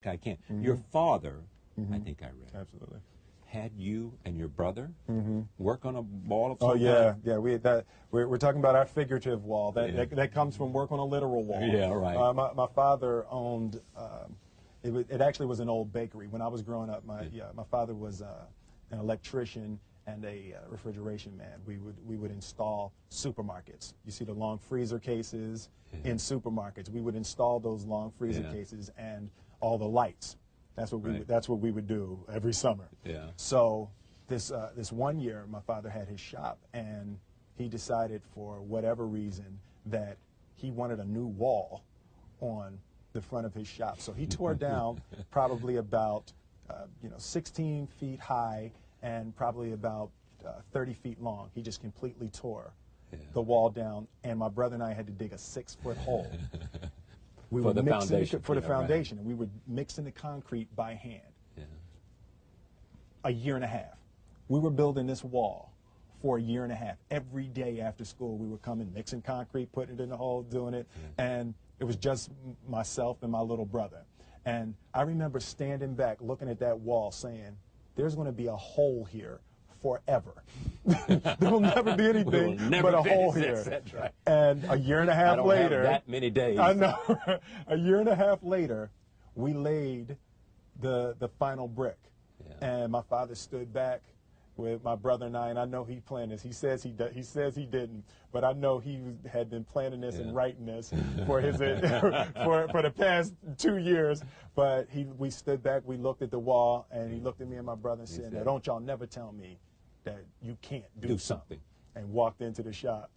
I can't. Your father, I think I read, Absolutely. had you and your brother work on a wall of some Oh yeah, kind? yeah. We're talking about our figurative wall. That comes from work on a literal wall. Yeah, right. My father owned. It actually was an old bakery when I was growing up. My father was an electrician and a refrigeration man. We would install supermarkets. You see the long freezer cases in supermarkets. We would install those long freezer cases and all the lights. That's what we would do every summer. Yeah. So this one year, my father had his shop, and he decided for whatever reason that he wanted a new wall on the front of his shop. So he tore down probably about 16 feet high and probably about 30 feet long. He just completely tore the wall down, and my brother and I had to dig a 6-foot hole. For the foundation. For the foundation, and we were mixing the concrete by hand. Yeah. A year and a half. We were building this wall for a year and a half. Every day after school, we were coming, mixing concrete, putting it in the hole, doing it, and it was just myself and my little brother. And I remember standing back, looking at that wall, saying, "There's going to be a hole here forever. There will never be anything but a hole here." That's right. And a year and a half later, have that many days. I know. A year and a half later, we laid the final brick, and my father stood back with my brother and I know he planned this. He says he didn't, but I know he had been planning this and writing this for his for the past 2 years. But we stood back, we looked at the wall, and he looked at me and my brother and said, "Now don't y'all never tell me that you can't do something," and walked into the shop.